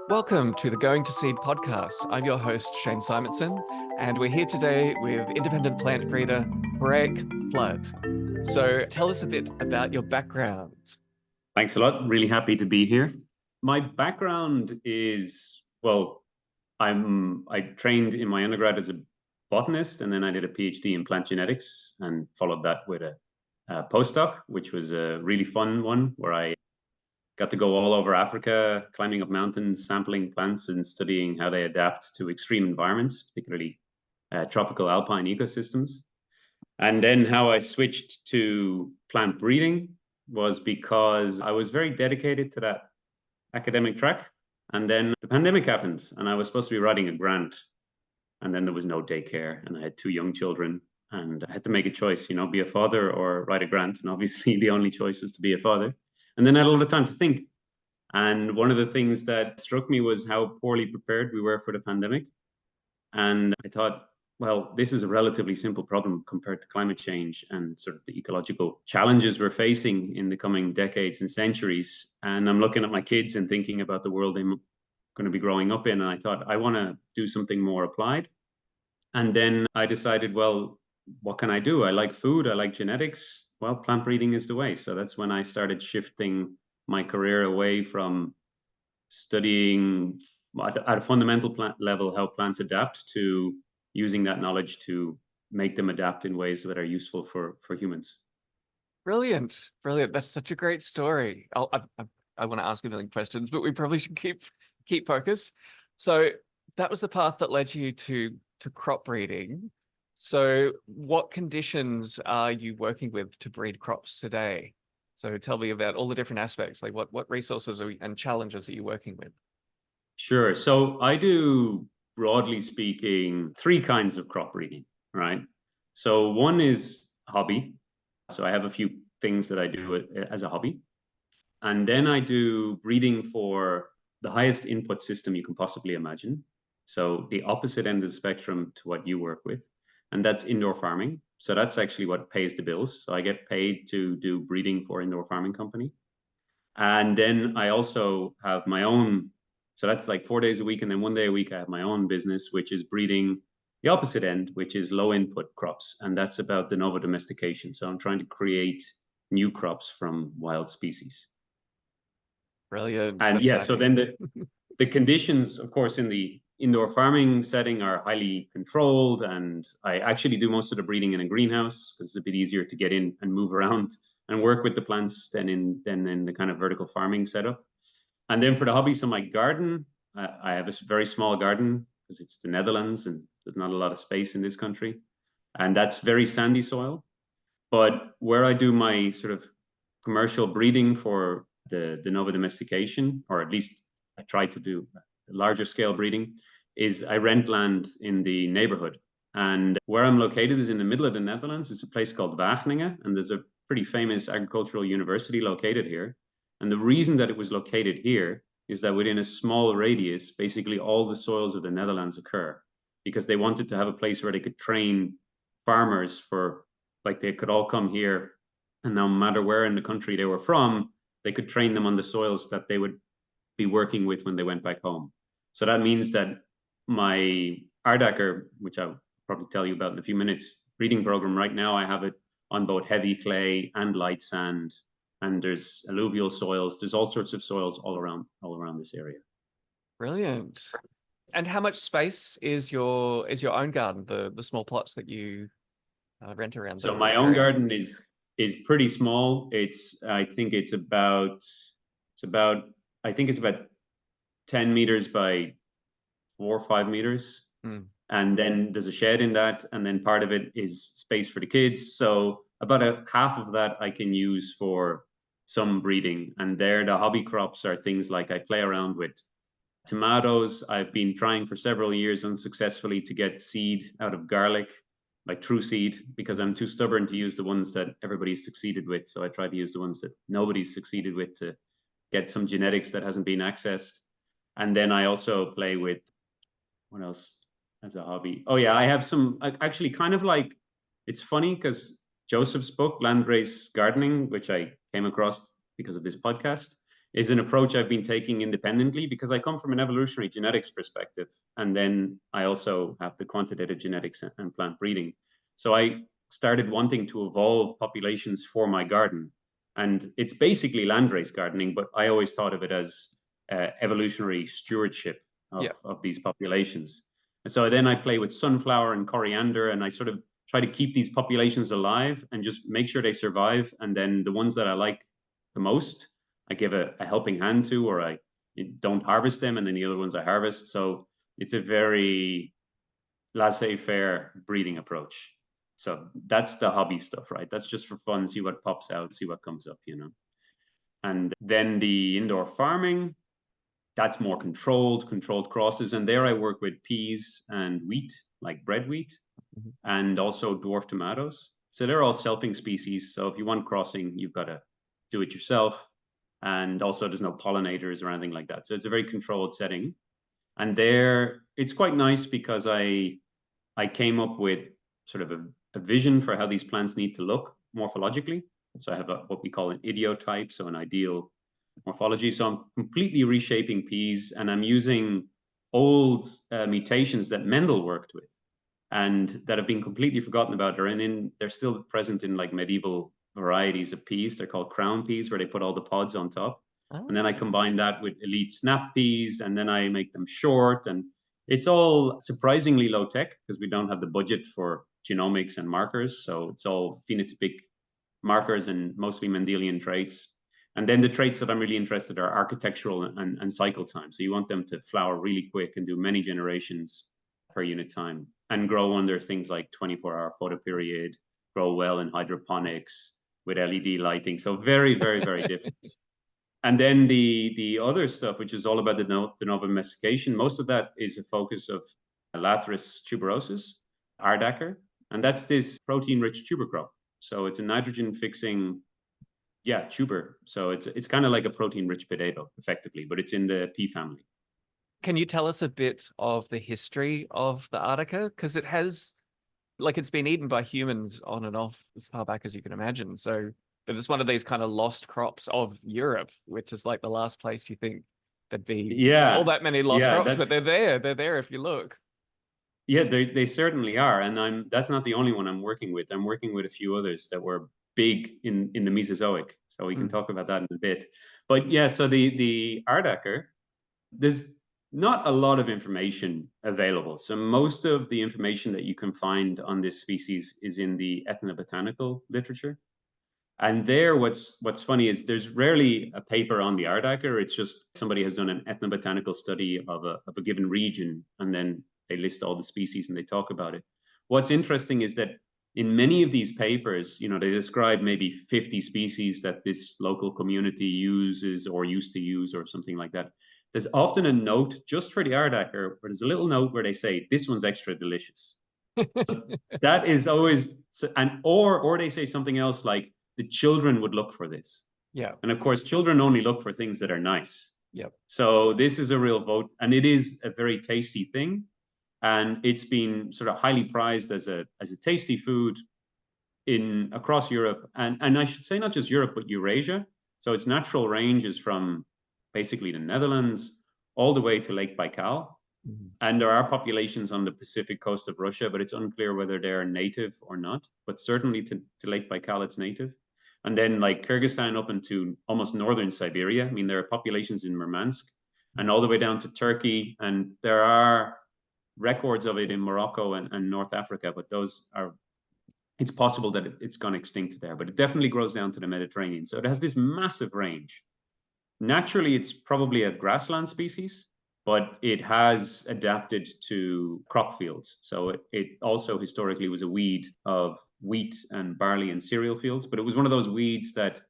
Welcome to the Going to Seed podcast. I'm your host, Shane Simonsen, and we're here today with independent plant breeder Padraic Flood. So tell us a bit about your background. Thanks a lot. Really happy to be here. My background is, I trained in my undergrad as a botanist, and then I did a PhD in plant genetics and followed that with a postdoc, which was a really fun one where I got to go all over Africa, climbing up mountains, sampling plants and studying how they adapt to extreme environments, particularly tropical alpine ecosystems. And then how I switched to plant breeding was because I was very dedicated to that academic track. And then the pandemic happened and I was supposed to be writing a grant. And then there was no daycare and I had two young children and I had to make a choice, be a father or write a grant. And obviously the only choice was to be a father. And then I had a lot of time to think. And one of the things that struck me was how poorly prepared we were for the pandemic. And I thought, well, this is a relatively simple problem compared to climate change and sort of the ecological challenges we're facing in the coming decades and centuries. And I'm looking at my kids and thinking about the world I'm going to be growing up in. And I thought, I want to do something more applied. And then I decided, well, what can I do? I like food, I like genetics. Well, plant breeding is the way. So that's when I started shifting my career away from studying at a fundamental plant level how plants adapt to using that knowledge to make them adapt in ways that are useful for humans. Brilliant. That's such a great story. I want to ask a million questions, but we probably should keep focus. So that was the path that led you to crop breeding. So what conditions are you working with to breed crops today? So tell me about all the different aspects, like what resources and challenges are you working with? Sure. So I do, broadly speaking, three kinds of crop breeding, right? So one is hobby. So I have a few things that I do as a hobby. And then I do breeding for the highest input system you can possibly imagine. So the opposite end of the spectrum to what you work with. And that's indoor farming. So that's actually what pays the bills. So I get paid to do breeding for indoor farming company. And then I also have my own, so that's like 4 days a week. And then 1 day a week, I have my own business, which is breeding the opposite end, which is low input crops. And that's about de novo domestication. So I'm trying to create new crops from wild species. Brilliant. And yeah, so then the conditions, of course, in the indoor farming setting are highly controlled. And I actually do most of the breeding in a greenhouse because it's a bit easier to get in and move around and work with the plants than in the kind of vertical farming setup. And then for the hobby, so my garden, I have a very small garden because it's the Netherlands and there's not a lot of space in this country. And that's very sandy soil. But where I do my sort of commercial breeding for the de novo domestication, or at least I try to do larger scale breeding, is I rent land in the neighborhood. And where I'm located is in the middle of the Netherlands. It's a place called Wageningen, and there's a pretty famous agricultural university located here. And the reason that it was located here is that within a small radius, basically all the soils of the Netherlands occur, because they wanted to have a place where they could train farmers for, like, they could all come here, and no matter where in the country they were from, they could train them on the soils that they would be working with when they went back home. So that means that my Aardaker, which I'll probably tell you about in a few minutes, breeding program right now, I have it on both heavy clay and light sand, and there's alluvial soils. There's all sorts of soils all around this area. Brilliant. And how much space is your own garden, the small plots that you rent around? So my own garden is pretty small. I think it's about 10 meters by 4 or 5 meters. And then there's a shed in that, and then part of it is space for the kids. So about half of that I can use for some breeding. And there, the hobby crops are things like I play around with tomatoes. I've been trying for several years unsuccessfully to get seed out of garlic, like true seed, because I'm too stubborn to use the ones that everybody's succeeded with. So I try to use the ones that nobody's succeeded with to get some genetics that hasn't been accessed. And then I also play with, what else as a hobby? Oh yeah, I have some, actually kind of like, it's funny because Joseph's book, Landrace Gardening, which I came across because of this podcast, is an approach I've been taking independently because I come from an evolutionary genetics perspective. And then I also have the quantitative genetics and plant breeding. So I started wanting to evolve populations for my garden. And it's basically landrace gardening, but I always thought of it as evolutionary stewardship of these populations. And so then I play with sunflower and coriander, and I sort of try to keep these populations alive and just make sure they survive. And then the ones that I like the most, I give a helping hand to, or I don't harvest them, and then the other ones I harvest. So it's a very laissez-faire breeding approach. So that's the hobby stuff, right? That's just for fun, see what pops out, see what comes up, you know. And then the indoor farming, that's more controlled crosses. And there I work with peas and wheat, like bread wheat, and also dwarf tomatoes. So they're all selfing species. So if you want crossing, you've got to do it yourself. And also there's no pollinators or anything like that. So it's a very controlled setting. And there, it's quite nice because I came up with sort of a vision for how these plants need to look morphologically. So I have what we call an idiotype, so an ideal morphology. So I'm completely reshaping peas, and I'm using old mutations that Mendel worked with and that have been completely forgotten about. They're still present in like medieval varieties of peas. They're called crown peas, where they put all the pods on top. Oh. And then I combine that with elite snap peas, and then I make them short. And it's all surprisingly low tech because we don't have the budget for genomics and markers. So it's all phenotypic markers and mostly Mendelian traits. And then the traits that I'm really interested in are architectural and cycle time. So you want them to flower really quick and do many generations per unit time and grow under things like 24-hour photoperiod, grow well in hydroponics with LED lighting. So very, very, very different. And then the other stuff, which is all about the de novo domestication, most of that is a focus of Lathyrus tuberosus, Aardaker. And that's this protein-rich tuber crop. So it's a nitrogen-fixing, tuber. So it's kind of like a protein-rich potato, effectively, but it's in the pea family. Can you tell us a bit of the history of the Aardaker? Because it has, like, it's been eaten by humans on and off as far back as you can imagine. So, but it's one of these kind of lost crops of Europe, which is like the last place you think there'd be all that many lost crops, but they're there. They're there if you look. Yeah, they certainly are. And that's not the only one I'm working with. I'm working with a few others that were big in the Mesozoic. So we can talk about that in a bit. But yeah, so the Aardaker, there's not a lot of information available. So most of the information that you can find on this species is in the ethnobotanical literature. And there, what's funny is there's rarely a paper on the Aardaker. It's just somebody has done an ethnobotanical study of a given region, and then they list all the species and they talk about it. What's interesting is that in many of these papers, they describe maybe 50 species that this local community uses or used to use or something like that. There's often a note just for the Aardaker, where there's a little note where they say, this one's extra delicious. So that is always, or they say something else like, the children would look for this. Yeah. And of course, children only look for things that are nice. Yep. So this is a real vote, and it is a very tasty thing. And it's been sort of highly prized as a tasty food across Europe. And I should say not just Europe, but Eurasia. So its natural range is from basically the Netherlands all the way to Lake Baikal. Mm-hmm. And there are populations on the Pacific coast of Russia, but it's unclear whether they're native or not. But certainly to Lake Baikal, it's native. And then like Kyrgyzstan up into almost northern Siberia. I mean, there are populations in Murmansk and all the way down to Turkey. And there are records of it in Morocco and North Africa, but it's possible that it's gone extinct there, but it definitely grows down to the Mediterranean. So it has this massive range. Naturally, it's probably a grassland species, but it has adapted to crop fields. So it also historically was a weed of wheat and barley and cereal fields, but it was one of those weeds that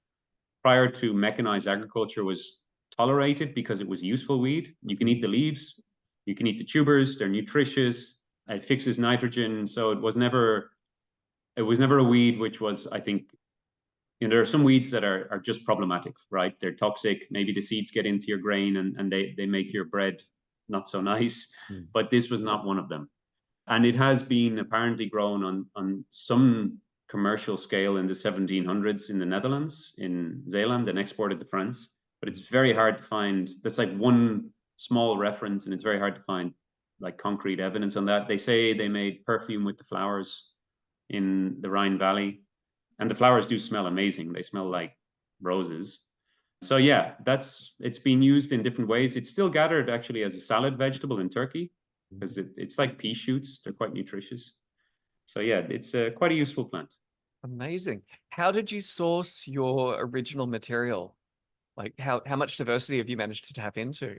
prior to mechanized agriculture was tolerated because it was a useful weed. You can eat the leaves, you can eat the tubers, they're nutritious, it fixes nitrogen. So it was never a weed which was, I think, there are some weeds that are just problematic, right? They're toxic. Maybe the seeds get into your grain and they make your bread not so nice, but this was not one of them. And it has been apparently grown on some commercial scale in the 1700s in the Netherlands, in Zeeland, and exported to France. but it's very hard to find. That's like one small reference, and it's very hard to find like concrete evidence on that. They say they made perfume with the flowers in the Rhine Valley, and the flowers do smell amazing. They smell like roses. So yeah, it's been used in different ways. It's still gathered actually as a salad vegetable in Turkey because it's like pea shoots. They're quite nutritious. So yeah, it's quite a useful plant. Amazing. How did you source your original material? Like how much diversity have you managed to tap into?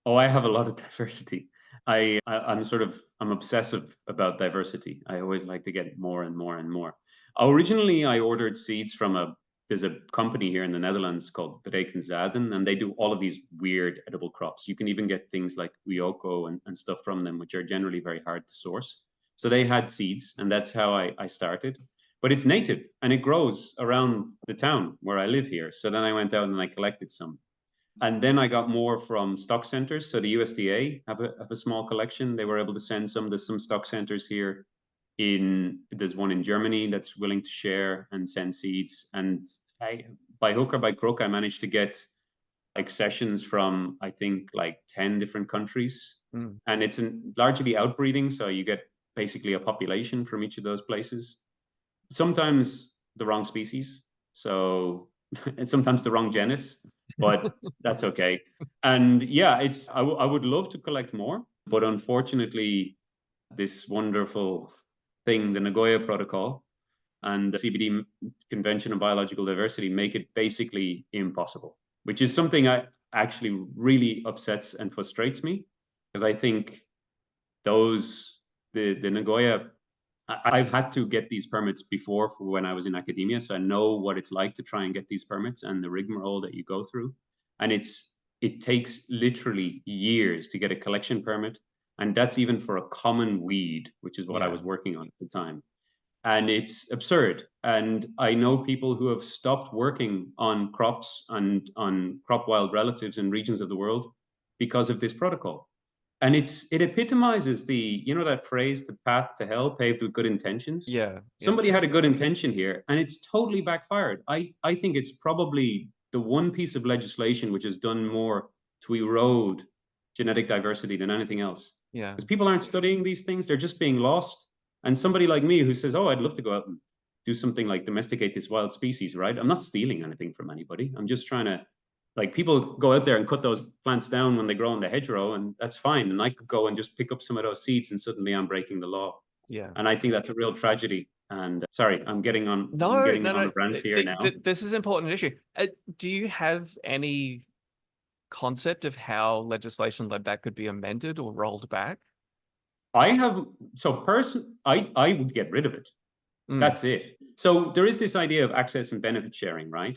Oh, I have a lot of diversity. I'm obsessive about diversity. I always like to get more and more and more. Originally, I ordered seeds from there's a company here in the Netherlands called Padraic Flood, and they do all of these weird edible crops. You can even get things like Ryoko and stuff from them, which are generally very hard to source. So they had seeds, and that's how I started. But it's native and it grows around the town where I live here. So then I went out and I collected some. And then I got more from stock centers. So the USDA have a small collection. They were able to send some to some stock centers here. There's one in Germany that's willing to share and send seeds. And by hook or by crook, I managed to get like sessions from I think like 10 different countries. And it's largely outbreeding. So you get basically a population from each of those places. Sometimes the wrong species. So and sometimes the wrong genus, but that's okay. And yeah, I would love to collect more, but unfortunately, this wonderful thing, the Nagoya Protocol and the CBD Convention on Biological Diversity, make it basically impossible, which is something I actually really upsets and frustrates me, because I think the Nagoya, I've had to get these permits before for when I was in academia, so I know what it's like to try and get these permits and the rigmarole that you go through. And it takes literally years to get a collection permit, and that's even for a common weed, which is what I was working on at the time. And it's absurd. And I know people who have stopped working on crops and on crop wild relatives in regions of the world because of this protocol. And it epitomizes that phrase, the path to hell paved with good intentions. Yeah. Somebody had a good intention here, and it's totally backfired. I think it's probably the one piece of legislation which has done more to erode genetic diversity than anything else. Yeah. Because people aren't studying these things, they're just being lost. And somebody like me who says, oh, I'd love to go out and do something like domesticate this wild species, right? I'm not stealing anything from anybody. I'm just trying to, like, people go out there and cut those plants down when they grow in the hedgerow, and that's fine. And I could go and just pick up some of those seeds, and suddenly I'm breaking the law. Yeah. And I think that's a real tragedy. And sorry, I'm getting on a rant here now. This is an important issue. Do you have any concept of how legislation like that could be amended or rolled back? I would get rid of it. That's it. So there is this idea of access and benefit sharing, right?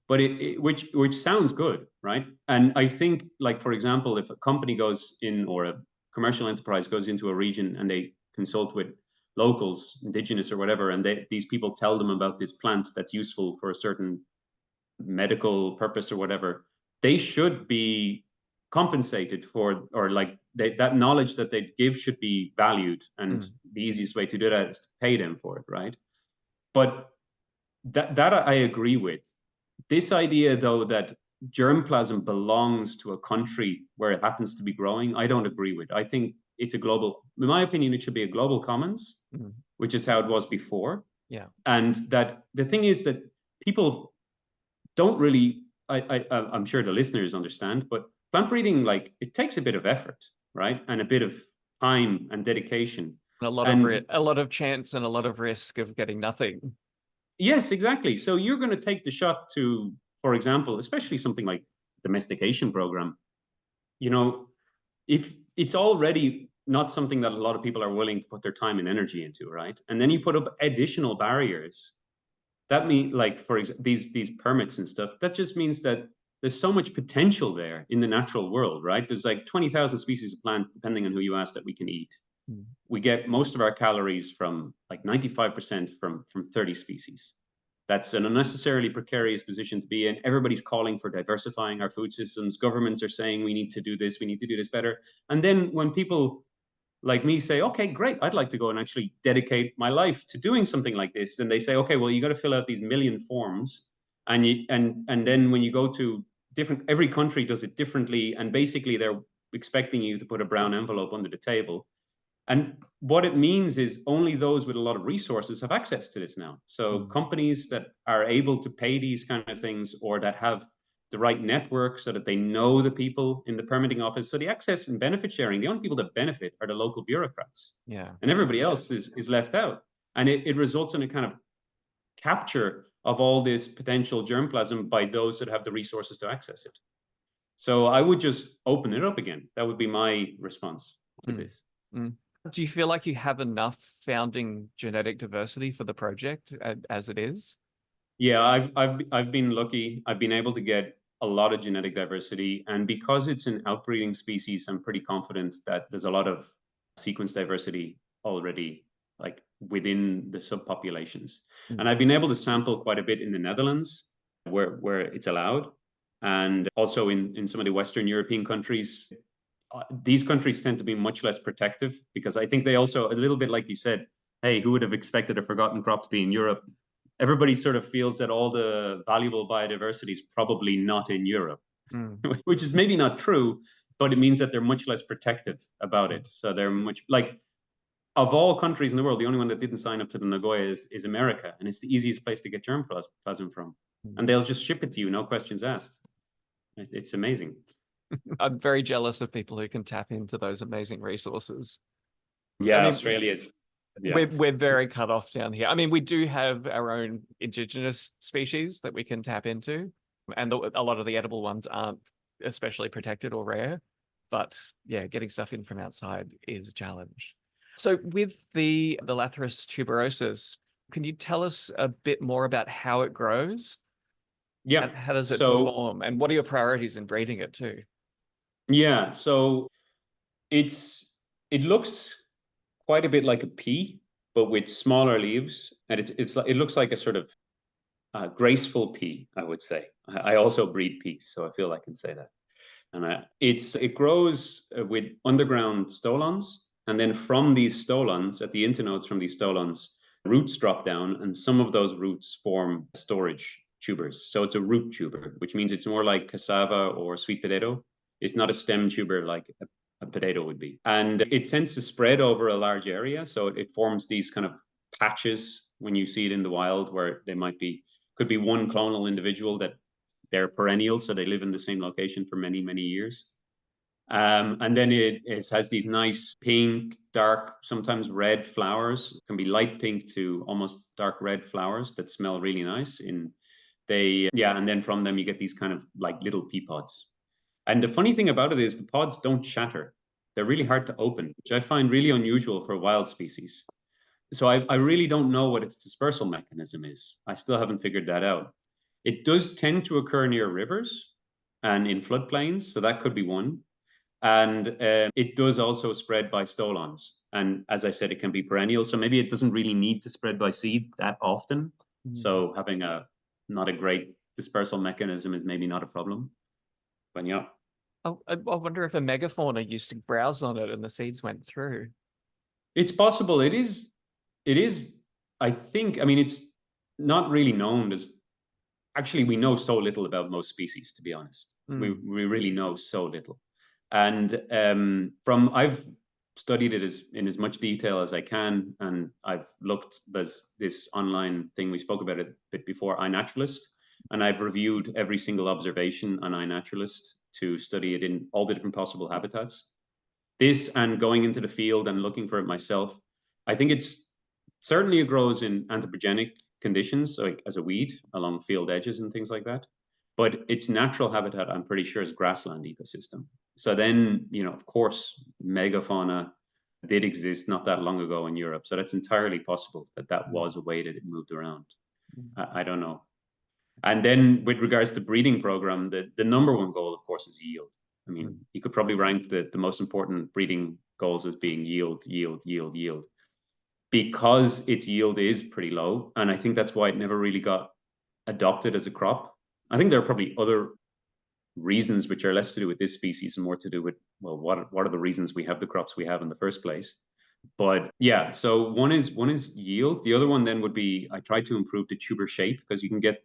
But which sounds good, right? And I think, like, for example, if a company goes in, or a commercial enterprise goes into a region and they consult with locals, indigenous or whatever, and these people tell them about this plant that's useful for a certain medical purpose or whatever, they should be compensated for, or like that knowledge that they give should be valued. And the easiest way to do that is to pay them for it, right? But that I agree with. This idea, though, that germplasm belongs to a country where it happens to be growing, I don't agree with. I think it's in my opinion, it should be a global commons, which is how it was before. Yeah. And that the thing is that people don't really, I'm sure the listeners understand, but plant breeding, like, it takes a bit of effort, right? And a bit of time and dedication. A lot of chance and a lot of risk of getting nothing. Yes, exactly. So you're going to take the shot to, for example, especially something like domestication program, if it's already not something that a lot of people are willing to put their time and energy into, right? And then you put up additional barriers. That means, like, for example, these permits and stuff, that just means that there's so much potential there in the natural world, right? There's like 20,000 species of plant, depending on who you ask, that we can eat. We get most of our calories from, like, 95% from 30 species. That's an unnecessarily precarious position to be in. Everybody's calling for diversifying our food systems. Governments are saying we need to do this better. And then when people like me say, okay, great, I'd like to go and actually dedicate my life to doing something like this, then they say, okay, well, you got to fill out these million forms. And then when you go to different, every country does it differently. And basically they're expecting you to put a brown envelope under the table. And what it means is only those with a lot of resources have access to this now. So companies that are able to pay these kind of things, or that have the right network so that they know the people in the permitting office. So the access and benefit sharing, the only people that benefit are the local bureaucrats. Yeah. And everybody else is left out. And it results in a kind of capture of all this potential germplasm by those that have the resources to access it. So I would just open it up again. That would be my response to this. Do you feel like you have enough founding genetic diversity for the project as it is? Yeah, I've been lucky. I've been able to get a lot of genetic diversity, and because it's an outbreeding species, I'm pretty confident that there's a lot of sequence diversity already, like within the subpopulations. And I've been able to sample quite a bit in the Netherlands, where it's allowed, and also in some of the Western European countries. These countries tend to be much less protective, because I think they also, a little bit like you said, hey, who would have expected a forgotten crop to be in Europe? Everybody sort of feels that all the valuable biodiversity is probably not in Europe, which is maybe not true, but it means that they're much less protective about it. So they're much, like, of all countries in the world, the only one that didn't sign up to the Nagoya is America, and it's the easiest place to get germplasm from. And they'll just ship it to you, no questions asked. It's amazing. I'm very jealous of people who can tap into those amazing resources. Yeah, I mean, Australia's. Yeah. We're very cut off down here. I mean, we do have our own indigenous species that we can tap into, and a lot of the edible ones aren't especially protected or rare. But yeah, getting stuff in from outside is a challenge. So with the Lathyrus tuberosus, can you tell us a bit more about how it grows? Yeah. How does it perform? And what are your priorities in breeding it too? Yeah, so it looks quite a bit like a pea, but with smaller leaves, and it looks like a sort of graceful pea, I would say. I also breed peas, so I feel I can say that. And it grows with underground stolons, and then from these stolons, at the internodes from these stolons, roots drop down, and some of those roots form storage tubers. So it's a root tuber, which means it's more like cassava or sweet potato. It's not a stem tuber like a potato would be. And it tends to spread over a large area. So it forms these kind of patches when you see it in the wild, where they could be one clonal individual that they're perennial, so they live in the same location for many, many years. And then it has these nice pink, dark, sometimes red flowers. It can be light pink to almost dark red flowers that smell really nice. And then from them you get these kind of like little pea pods. And the funny thing about it is the pods don't shatter. They're really hard to open, which I find really unusual for wild species. So I really don't know what its dispersal mechanism is. I still haven't figured that out. It does tend to occur near rivers and in floodplains, so that could be one. And it does also spread by stolons. And as I said, it can be perennial, so maybe it doesn't really need to spread by seed that often. So having not a great dispersal mechanism is maybe not a problem. But yeah. I wonder if a megafauna used to browse on it and the seeds went through. It's possible. It is, I think, I mean, it's not really known as, actually, we know so little about most species, to be honest. We really know so little. And I've studied it in as much detail as I can, and I've looked, there's this online thing, we spoke about it a bit before, iNaturalist, and I've reviewed every single observation on iNaturalist to study it in all the different possible habitats. This, and going into the field and looking for it myself, I think it's certainly, it grows in anthropogenic conditions, like as a weed along field edges and things like that. But its natural habitat, I'm pretty sure, is grassland ecosystem. So then, of course, megafauna did exist not that long ago in Europe. So that's entirely possible that was a way that it moved around. I don't know. And then with regards to breeding program, the number one goal, of course, is yield. I mean, you could probably rank the most important breeding goals as being yield, yield, yield, yield, because its yield is pretty low. And I think that's why it never really got adopted as a crop. I think there are probably other reasons which are less to do with this species and more to do with, well, what are the reasons we have the crops we have in the first place? But yeah, so one is yield. The other one then would be, I try to improve the tuber shape, because you can get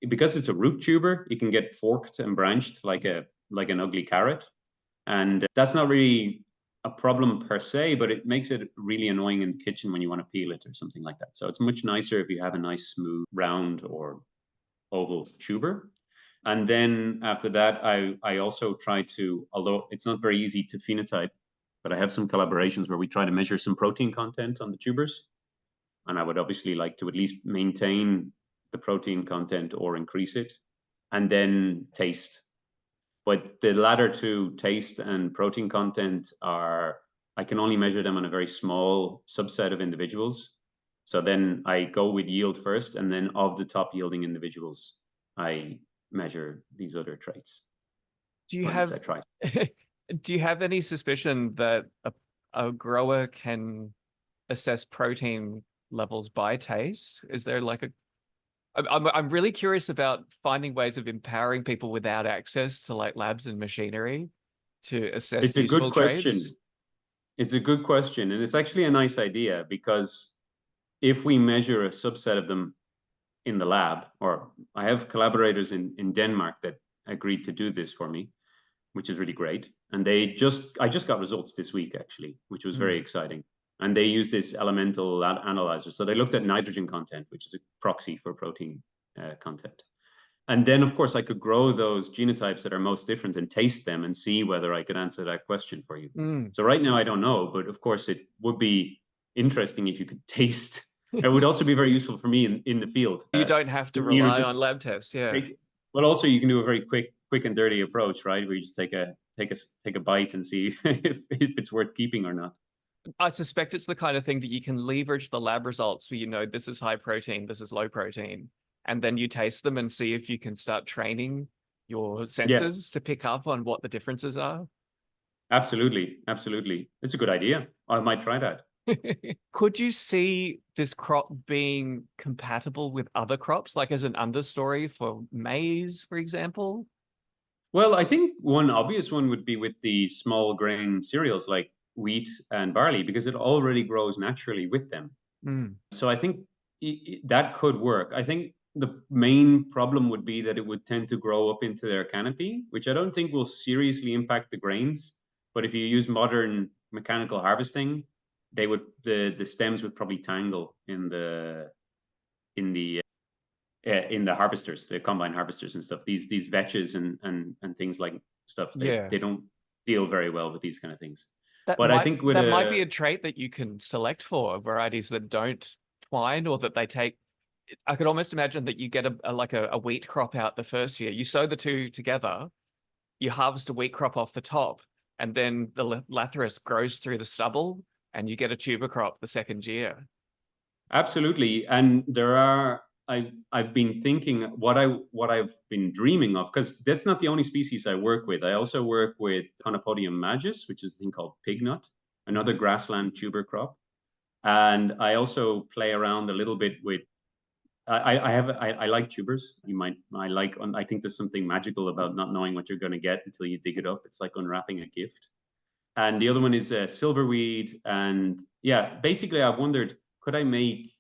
because it's a root tuber, it can get forked and branched like an ugly carrot. And that's not really a problem per se, but it makes it really annoying in the kitchen when you want to peel it or something like that. So it's much nicer if you have a nice smooth round or oval tuber. And then after that, I also try to, although it's not very easy to phenotype, but I have some collaborations where we try to measure some protein content on the tubers. And I would obviously like to at least maintain the protein content or increase it, and then taste. But the latter two, taste and protein content, I can only measure them on a very small subset of individuals. So then I go with yield first, and then of the top yielding individuals, I measure these other traits. Do you Or at least have I try. do you have any suspicion that a grower can assess protein levels by taste? Is there like I'm really curious about finding ways of empowering people without access to like labs and machinery to assess It's a good useful question. traits. It's a good question, and it's actually a nice idea, because if we measure a subset of them in the lab, or I have collaborators in Denmark that agreed to do this for me, which is really great. And I just got results this week actually, which was very exciting. And they used this elemental analyzer. So they looked at nitrogen content, which is a proxy for protein content. And then of course I could grow those genotypes that are most different and taste them and see whether I could answer that question for you. So right now I don't know, but of course it would be interesting if you could taste. It would also be very usle for me in the field. You don't have to You know, rely just on lab tests, yeah. But also you can do a very quick and dirty approach, right? Where you just take a bite and see if it's worth keeping or not. I suspect it's the kind of thing that you can leverage the lab results where you know this is high protein, this is low protein, and then you taste them and see if you can start training your senses to pick up on what the differences are. Absolutely. It's a good idea. I might try that. Could you see this crop being compatible with other crops, like as an understory for maize, for example? Well, I think one obvious one would be with the small grain cereals like wheat and barley, because it already grows naturally with them. So I think that could work. I think the main problem would be that it would tend to grow up into their canopy, which I don't think will seriously impact the grains. But if you use modern mechanical harvesting, the stems would probably tangle in the harvesters, the combine harvesters and stuff. These vetches and things like stuff. They don't deal very well with these kind of things. But I think that might be a trait that you can select for varieties that don't twine or that they take. I could almost imagine that you get a wheat crop out the first year. You sow the two together, you harvest a wheat crop off the top, and then the Lathyrus grows through the stubble, and you get a tuber crop the second year. Absolutely, and there are. I've been thinking what I've been dreaming of, because that's not the only species I work with. I also work with Conopodium majus, which is a thing called pignut, another grassland tuber crop. And I also play around a little bit with I like tubers. I think there's something magical about not knowing what you're going to get until you dig it up. It's like unwrapping a gift. And the other one is silverweed. And yeah, basically I've wondered, could I make,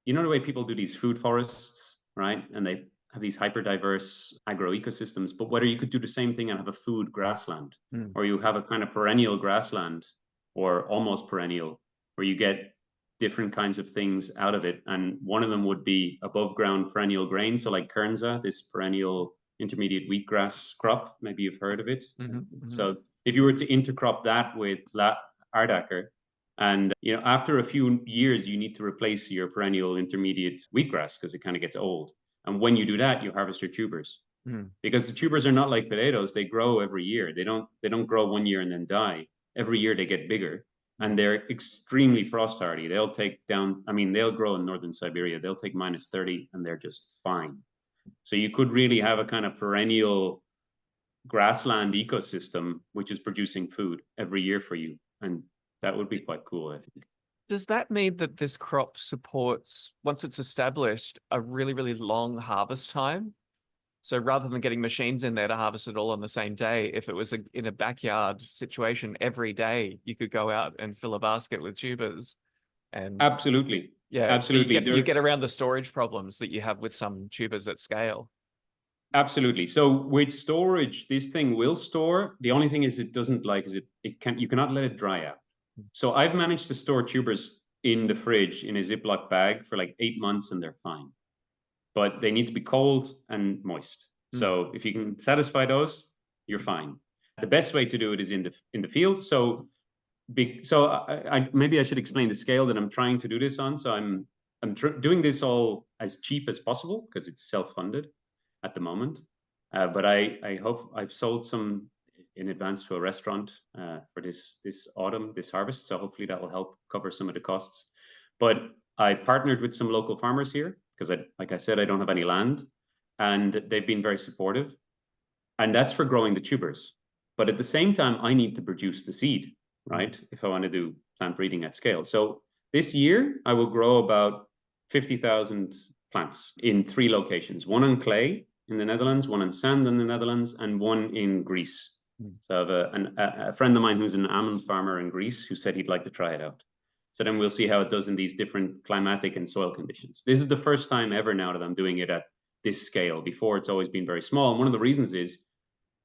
you know, the way people do these food forests, right? And they have these hyper diverse agroecosystems, but whether you could do the same thing and have a food grassland, or you have a kind of perennial grassland or almost perennial, where you get different kinds of things out of it. And one of them would be above ground perennial grain. So like Kernza, this perennial intermediate wheatgrass crop, maybe you've heard of it. So if you were to intercrop that with Aardaker, and you know, after a few years, you need to replace your perennial intermediate wheatgrass because it kind of gets old. And when you do that, you harvest your tubers, because the tubers are not like potatoes; they grow every year. They don't grow one year and then die. Every year they get bigger, and they're extremely frost hardy. They'll take down. I mean, they'll grow in northern Siberia. They'll take -30, and they're just fine. So you could really have a kind of perennial grassland ecosystem which is producing food every year for you, and that would be quite cool, I think. Does that mean that this crop supports, once it's established, a really, really long harvest time? So rather than getting machines in there to harvest it all on the same day, if it was in a backyard situation every day, you could go out and fill a basket with tubers. And Absolutely. yeah, Absolutely. so you get around the storage problems that you have with some tubers at scale. Absolutely. So with storage, this thing will store. The only thing is it doesn't like is you cannot let it dry out. So I've managed to store tubers in the fridge in a Ziploc bag for like 8 months and they're fine. But they need to be cold and moist. So if you can satisfy those, you're fine. The best way to do it is in the field. So maybe I should explain the scale that I'm trying to do this on. So I'm doing this all as cheap as possible because it's self-funded at the moment. But I hope I've sold some in advance to a restaurant for this autumn, this harvest. So hopefully that will help cover some of the costs. But I partnered with some local farmers here because, like I said, I don't have any land, and they've been very supportive. And that's for growing the tubers. But at the same time, I need to produce the seed, right? If I want to do plant breeding at scale. So this year, I will grow about 50,000 plants in 3 locations, one on clay in the Netherlands, one on sand in the Netherlands, and one in Greece. So I have a friend of mine who's an almond farmer in Greece who said he'd like to try it out. So then we'll see how it does in these different climatic and soil conditions. This is the first time ever now that I'm doing it at this scale. Before, it's always been very small. And one of the reasons is,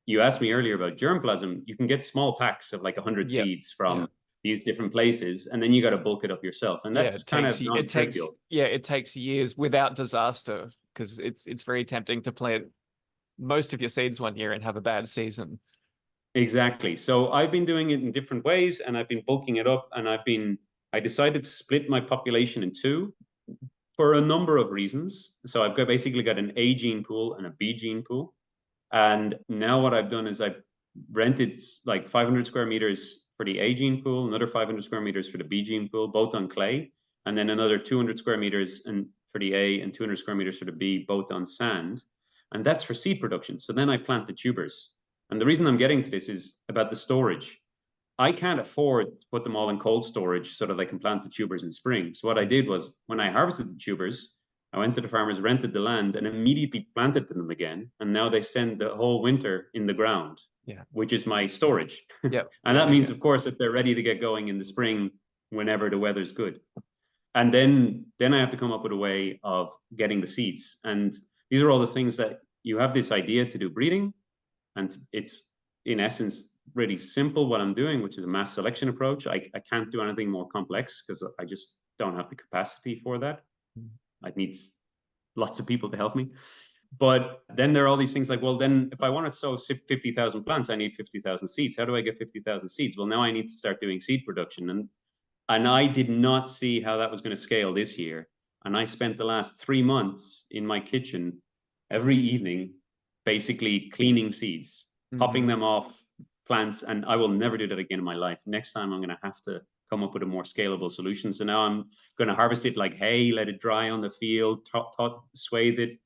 you asked me earlier about germplasm. You can get small packs of like 100 seeds from these different places, and then you got to bulk it up yourself. And that's kind of non-trivial. It takes years without disaster, because it's very tempting to plant most of your seeds one year and have a bad season. Exactly. So I've been doing it in different ways, and I've been bulking it up, and I decided to split my population in 2 for a number of reasons. So I've basically got an A gene pool and a B gene pool. And now what I've done is I've rented like 500 square meters for the A gene pool, another 500 square meters for the B gene pool, both on clay, and then another 200 square meters for the A and 200 square meters for the B, both on sand. And that's for seed production. So then I plant the tubers. And the reason I'm getting to this is about the storage. I can't afford to put them all in cold storage so that I can plant the tubers in spring. So what I did was, when I harvested the tubers, I went to the farmers, rented the land, and immediately planted them again. And now they spend the whole winter in the ground, which is my storage. And that means, of course, that they're ready to get going in the spring whenever the weather's good. And then I have to come up with a way of getting the seeds. And these are all the things that you have this idea to do breeding. And it's, in essence, really simple what I'm doing, which is a mass selection approach. I can't do anything more complex because I just don't have the capacity for that. I need lots of people to help me. But then there are all these things like, well, then if I want to sow 50,000 plants, I need 50,000 seeds. How do I get 50,000 seeds? Well, now I need to start doing seed production. And I did not see how that was going to scale this year. And I spent the last 3 months in my kitchen every evening, basically cleaning seeds, popping them off plants. And I will never do that again in my life. Next time I'm going to have to come up with a more scalable solution. So now I'm going to harvest it like hay, let it dry on the field, swathe it,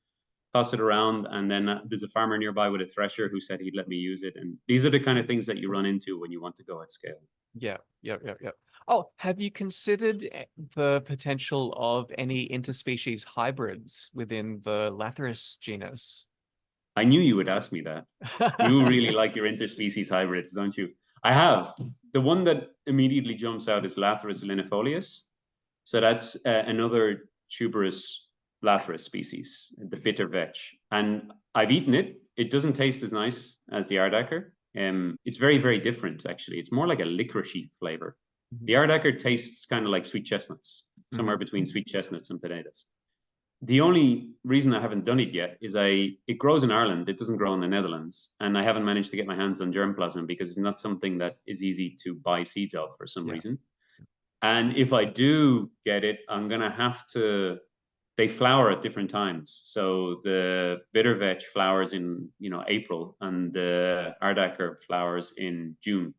toss it around. And then there's a farmer nearby with a thresher who said he'd let me use it. And these are the kind of things that you run into when you want to go at scale. Yeah. Oh, have you considered the potential of any interspecies hybrids within the Lathyrus genus? I knew you would ask me that. You really like your interspecies hybrids, don't you? I have. The one that immediately jumps out is Lathyrus linifolius. So that's another tuberous Lathyrus species, the bitter vetch. And I've eaten it. It doesn't taste as nice as the Aardaker. It's very, very different, actually. It's more like a licoricey flavor. The Aardaker tastes kind of like sweet chestnuts, somewhere between sweet chestnuts and potatoes. The only reason I haven't done it yet is it grows in Ireland. It doesn't grow in the Netherlands. And I haven't managed to get my hands on germplasm because it's not something that is easy to buy seeds of for some reason. And if I do get it, I'm going to have to, they flower at different times. So the bitter vetch flowers in, April, and the Aardaker flowers in June.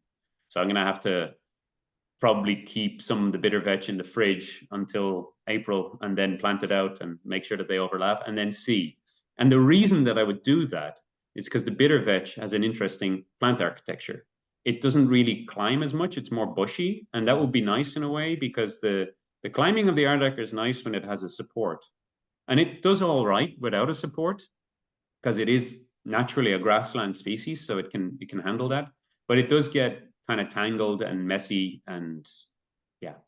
So I'm going to have to probably keep some of the bitter vetch in the fridge until April and then plant it out and make sure that they overlap and then see. And the reason that I would do that is because the bitter vetch has an interesting plant architecture. It doesn't really climb as much. It's more bushy. And that would be nice in a way because the climbing of the Aardaker is nice when it has a support. And it does all right without a support because it is naturally a grassland species. So it can handle that. But it does get kind of tangled and messy and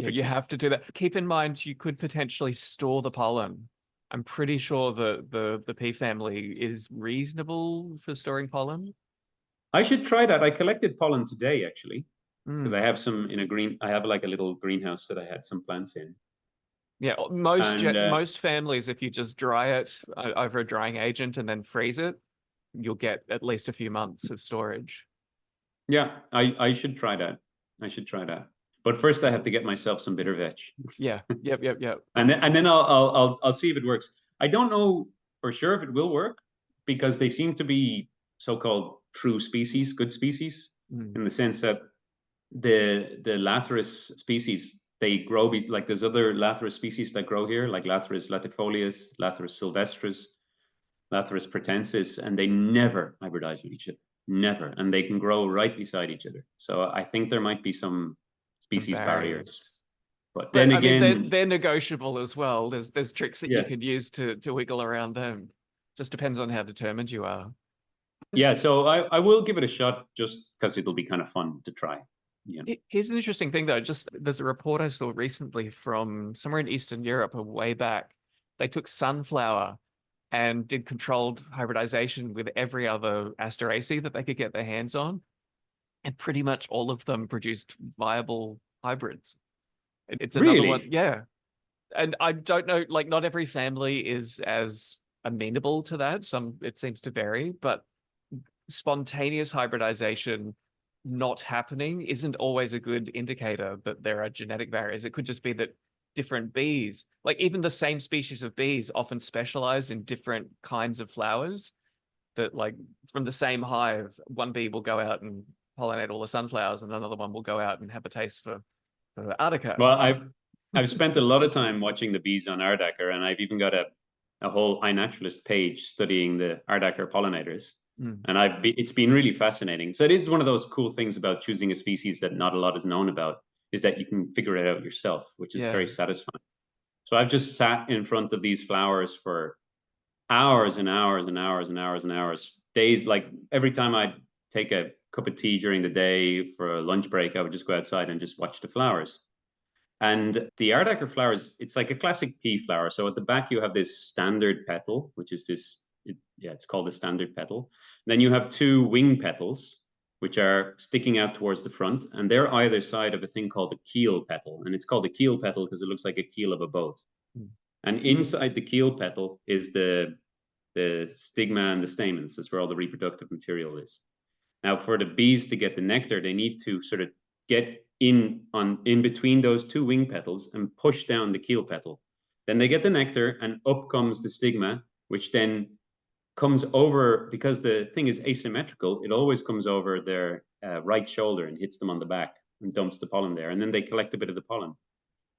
tricky. You have to do that. Keep in mind, you could potentially store the pollen I'm pretty sure the pea family is reasonable for storing pollen. I should try that. I collected pollen today, actually, because I Mm. have some in a green. I have like a little greenhouse that I had some plants in. Yeah, And most families, if you just dry it over a drying agent and then freeze it, you'll get at least a few months of storage. yeah, I should try that. I should try that. But first, I have to get myself some bitter veg, Yeah, yep. and then I'll see if it works. I don't know for sure if it will work because they seem to be so-called true species, good species, Mm. in the sense that the Lathyrus species they grow like there's other Lathyrus species that grow here, like Lathyrus latifolius, Lathyrus sylvestris, Lathyrus pratensis, and they never hybridize with each other, never, and they can grow right beside each other. So I think there might be some Some species barriers. barriers. But But then I mean, again, they're negotiable as well. There's tricks that you yeah, could use to wiggle around them. Just depends on how determined you are. yeah. So I will give it a shot just because it'll be kind of fun to try. Yeah. Here's an interesting thing though. Just there's a report I saw recently from somewhere in Eastern Europe a way back. They took sunflower and did controlled hybridization with every other Asteraceae that they could get their hands on, and pretty much all of them produced viable hybrids. It's another one, Really? yeah. And I don't know, like not every family is as amenable to that. Some it seems to vary, but spontaneous hybridization not happening isn't always a good indicator that there are genetic barriers. It could just be that different bees, like even the same species of bees, often specialize in different kinds of flowers. That, like, from the same hive, one bee will go out and pollinate all the sunflowers, and another one will go out and have a taste for Aardaker. Well, I've spent a lot of time watching the bees on Aardaker, and I've even got a whole iNaturalist page studying the Aardaker pollinators. Mm. And it's been really fascinating. So it is one of those cool things about choosing a species that not a lot is known about, is that you can figure it out yourself, which is Yeah. very satisfying. So I've just sat in front of these flowers for hours and hours and hours and hours and hours, days. Like every time I'd take a cup of tea during the day for a lunch break, I would just go outside and just watch the flowers. And the Aardaker flowers, it's like a classic pea flower. So at the back, you have this standard petal, which is it's called a standard petal. Then you have two wing petals, which are sticking out towards the front, and they're either side of a thing called a keel petal. And it's called a keel petal because it looks like a keel of a boat. Mm. And inside the keel petal is the stigma and the stamens. That's where all the reproductive material is. Now, for the bees to get the nectar, they need to sort of get in between those two wing petals and push down the keel petal. Then they get the nectar, and up comes the stigma, which then comes over, because the thing is asymmetrical. It always comes over their right shoulder and hits them on the back and dumps the pollen there, and then they collect a bit of the pollen.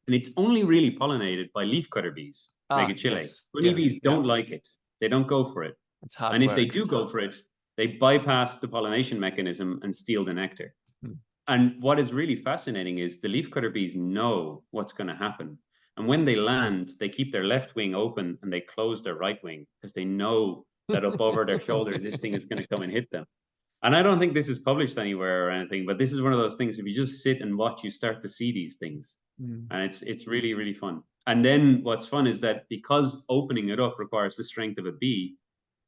And it's only really pollinated by leafcutter bees, Megachile. Yes. Honeybees Yeah. don't like it. They don't go for it. It's hard And if they work. do go for it, they bypass the pollination mechanism and steal the nectar. Mm. And what is really fascinating is the leafcutter bees know what's going to happen. And when they land, they keep their left wing open and they close their right wing because they know that up over their shoulder, this thing is going to come and hit them. And I don't think this is published anywhere or anything, but this is one of those things. If you just sit and watch, you start to see these things, Mm. and it's really really fun. And then what's fun is that because opening it up requires the strength of a bee,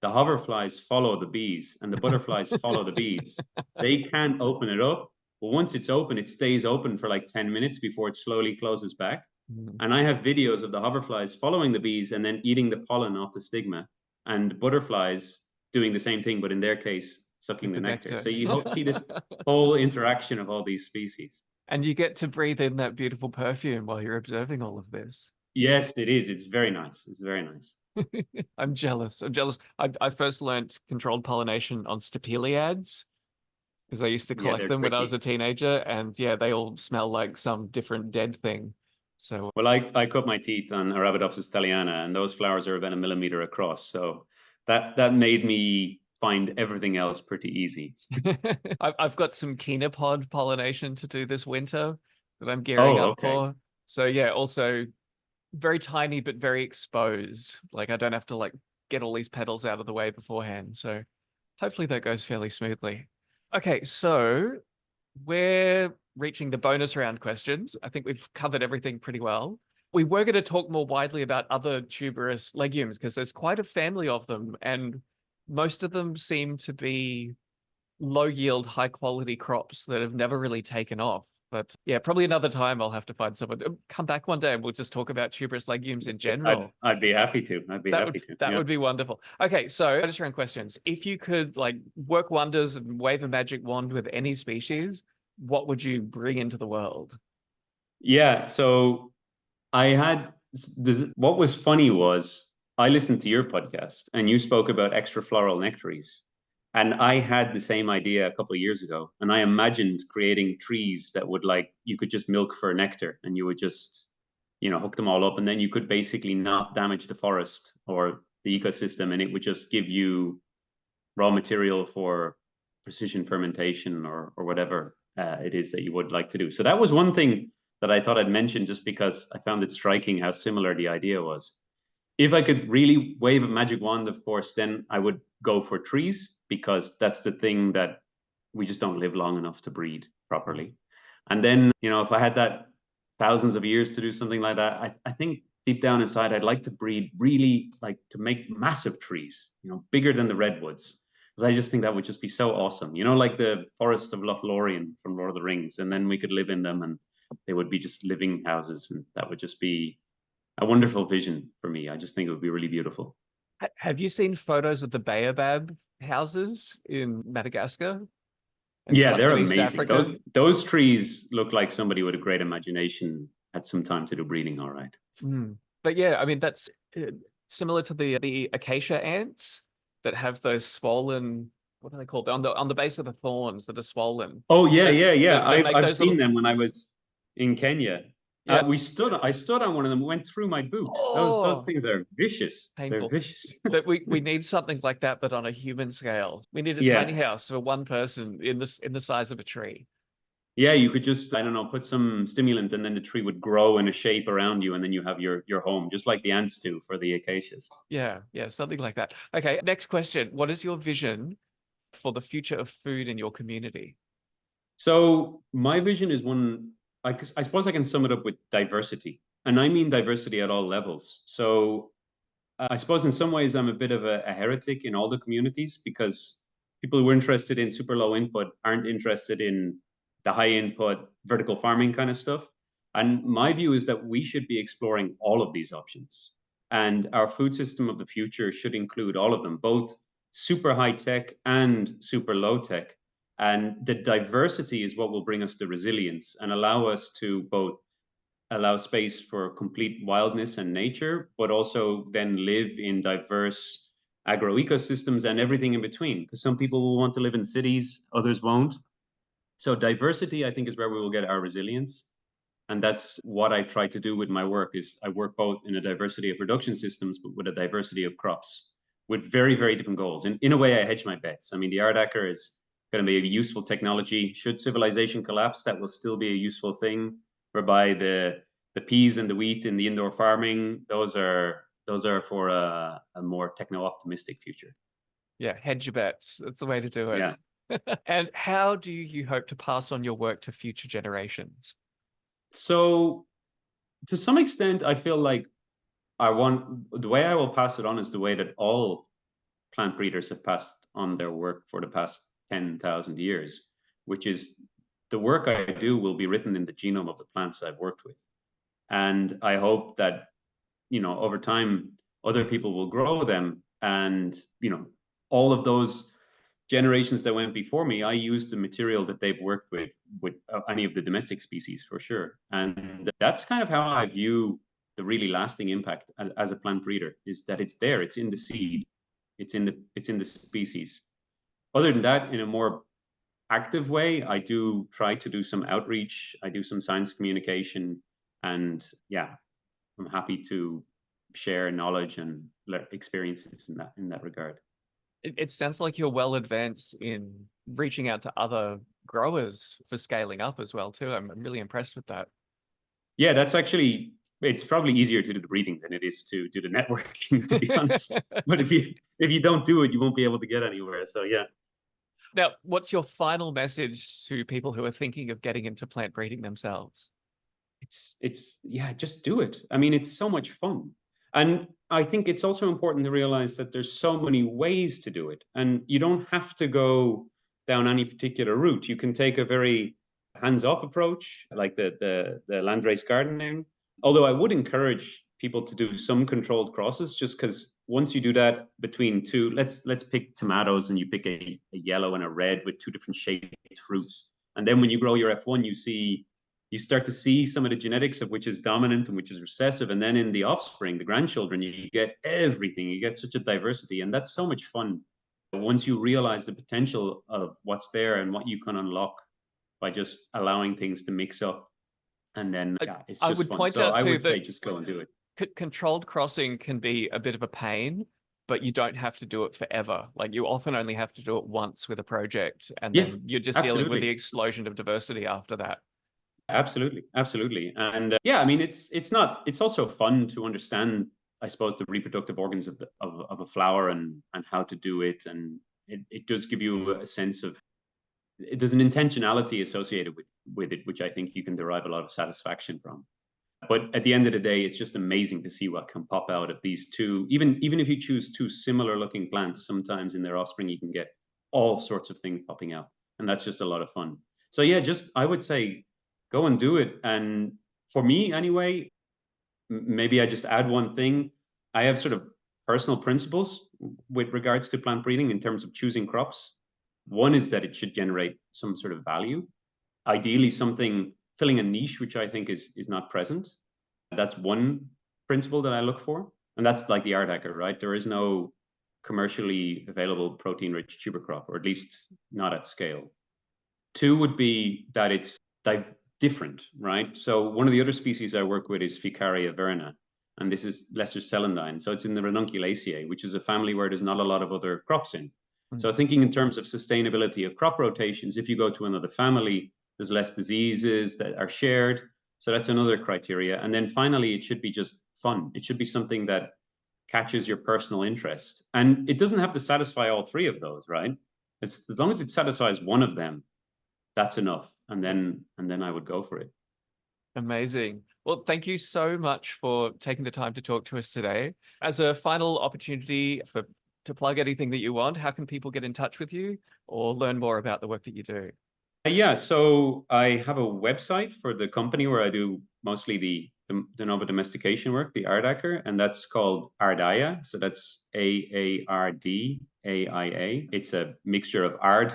the hoverflies follow the bees, and the butterflies follow the bees. They can't open it up, but once it's open, it stays open for like 10 minutes before it slowly closes back. Mm. And I have videos of the hoverflies following the bees and then eating the pollen off the stigma, and butterflies doing the same thing, but in their case, sucking With the the nectar. nectar. So you see this whole interaction of all these species. And you get to breathe in that beautiful perfume while you're observing all of this. Yes, it is. It's very nice. It's very nice. I'm jealous. I'm jealous. I first learned controlled pollination on stapeliads because I used to Yeah, collect they're them when I was tricky. a teenager, and yeah, they all smell like some different dead thing. So Well, I cut my teeth on Arabidopsis thaliana, and those flowers are about a millimeter across. So that made me find everything else pretty easy. I've got some kinopod pollination to do this winter that I'm gearing Oh, up okay. for. So yeah, also very tiny but very exposed. Like I don't have to like get all these petals out of the way beforehand. So hopefully that goes fairly smoothly. Okay, so we're reaching the bonus round questions. I think we've covered everything pretty well. We were going to talk more widely about other tuberous legumes because there's quite a family of them, and most of them seem to be low yield, high quality crops that have never really taken off. But yeah, probably another time I'll have to find someone. Come back one day and we'll just talk about tuberous legumes in general. I'd be happy to. That Yeah. would be wonderful. Okay, so just around questions. If you could like work wonders and wave a magic wand with any species, what would you bring into the world? Yeah. So I had this. What was funny was I listened to your podcast and you spoke about extra floral nectaries. And I had the same idea a couple of years ago. And I imagined creating trees that would like you could just milk for nectar and you would just, hook them all up. And then you could basically not damage the forest or the ecosystem. And it would just give you raw material for precision fermentation or whatever it is that you would like to do. So that was one thing that I thought I'd mention just because I found it striking how similar the idea was. If I could really wave a magic wand, of course, then I would go for trees because that's the thing that we just don't live long enough to breed properly. And then, if I had that thousands of years to do something like that, I think deep down inside, I'd like to breed really like to make massive trees, bigger than the redwoods. Because I just think that would just be so awesome. Like the forests of Lothlorien from Lord of the Rings. And then we could live in them and they would be just living houses. And that would just be a wonderful vision for me. I just think it would be really beautiful. Have you seen photos of the baobab houses in Madagascar and Yeah, parts they're of East amazing. Africa? Those trees look like somebody with a great imagination had some time to do breeding. All right. But yeah, I mean that's similar to the acacia ants that have those swollen. What are they called? On the base of the thorns that are swollen. Oh yeah, They, yeah, yeah. they make I've those seen little. them when I was in Kenya. Yeah. I stood on one of them, went through my boot. Those Oh, things are vicious. They're painful. vicious. But we need something like that, but on a human scale. We need a tiny Yeah. house for one person in the size of a tree. Yeah, you could just, I don't know, put some stimulant and then the tree would grow in a shape around you and then you have your home, just like the ants do for the acacias. Yeah, something like that. Okay, next question. What is your vision for the future of food in your community? So my vision is one, I suppose I can sum it up with diversity. And I mean diversity at all levels. So I suppose in some ways I'm a bit of a heretic in all the communities because people who are interested in super low input aren't interested in the high input vertical farming kind of stuff. And my view is that we should be exploring all of these options. And our food system of the future should include all of them, both super high tech and super low tech. And the diversity is what will bring us the resilience and allow us to both allow space for complete wildness and nature, but also then live in diverse agroecosystems and everything in between. Because some people will want to live in cities, others won't. So diversity, I think, is where we will get our resilience. And that's what I try to do with my work is I work both in a diversity of production systems, but with a diversity of crops with very, very different goals. And in a way, I hedge my bets. I mean, the Aardaker is going to be a useful technology. Should civilization collapse, that will still be a useful thing, whereby the peas and the wheat in the indoor farming, those are for a more techno-optimistic future. Yeah, hedge your bets. That's the way to do it. Yeah. And how do you hope to pass on your work to future generations? So to some extent, I feel like the way I will pass it on is the way that all plant breeders have passed on their work for the past 10,000 years, which is the work I do will be written in the genome of the plants I've worked with. And I hope that, over time, other people will grow them. And, all of those generations that went before me, I used the material that they've worked with any of the domestic species for sure. And that's kind of how I view the really lasting impact as a plant breeder is that it's there, it's in the seed, it's in the species. Other than that, in a more active way, I do try to do some outreach, I do some science communication, and yeah, I'm happy to share knowledge and experiences in that regard. It sounds like you're well advanced in reaching out to other growers for scaling up as well too. I'm really impressed with that. Yeah, that's actually it's probably easier to do the breeding than it is to do the networking, to be honest. But if you don't do it, you won't be able to get anywhere. So yeah. Now, what's your final message to people who are thinking of getting into plant breeding themselves? yeah, just do it. I mean, it's so much fun. And I think it's also important to realize that there's so many ways to do it. And you don't have to go down any particular route. You can take a very hands-off approach, like the landrace gardening. Although I would encourage people to do some controlled crosses, just because once you do that between two, let's pick tomatoes, and you pick a yellow and a red with two different shaped fruits. And then when you grow your F1, you start to see some of the genetics of which is dominant and which is recessive. And then in the offspring, the grandchildren, you get everything. You get such a diversity. And that's so much fun once you realize the potential of what's there and what you can unlock by just allowing things to mix up. And then, yeah, it's I just would fun. point So out I too would say that just go and do it. controlled crossing can be a bit of a pain, but you don't have to do it forever. Like you often only have to do it once with a project, and Yeah, then you're just dealing with absolutely. the explosion of diversity after that. Absolutely, absolutely. And yeah, I mean, it's also fun to understand, I suppose, the reproductive organs of of a flower and how to do it. And it does give you a sense of, there's an intentionality associated with it, which I think you can derive a lot of satisfaction from. But at the end of the day, it's just amazing to see what can pop out of these two. Even if you choose two similar looking plants, sometimes in their offspring you can get all sorts of things popping out, and that's just a lot of fun. So yeah, just I would say go and do it. And for me anyway, maybe I just add one thing. I have sort of personal principles with regards to plant breeding in terms of choosing crops. One is that it should generate some sort of value, ideally something filling a niche which I think is not present. That's one principle that I look for, and that's like the Aardaker, right? There is no commercially available protein-rich tuber crop, or at least not at scale. Two would be that it's different, right? So one of the other species I work with is Ficaria verna, and this is lesser celandine. So it's in the Ranunculaceae, which is a family where there's not a lot of other crops in. So thinking in terms of sustainability of crop rotations, if you go to another family, there's less diseases that are shared. So that's another criteria. And then finally, it should be just fun. It should be something that catches your personal interest. And it doesn't have to satisfy all three of those, right? As long as it satisfies one of them, that's enough. And then I would go for it. Amazing. Well, thank you so much for taking the time to talk to us today. As a final opportunity to plug anything that you want, how can people get in touch with you or learn more about the work that you do? Yeah, so I have a website for the company where I do mostly the de novo domestication work, the Aardaker, and that's called Aardaia. So that's Aardaia. It's a mixture of Ard,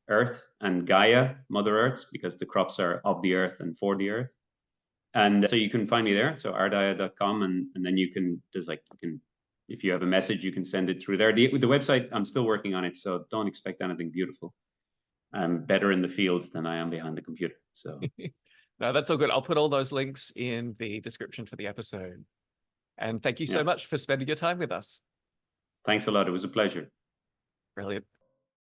Earth, and Gaia, Mother Earth, because the crops are of the earth and for the earth. And so you can find me there. So aardaia.com, and then you can, if you have a message, you can send it through there. The website, I'm still working on it, so don't expect anything beautiful. I'm better in the field than I am behind the computer. So No, that's all good. I'll put all those links in the description for the episode. And thank you so yeah, much for spending your time with us. thanks a lot. It was a pleasure. Brilliant.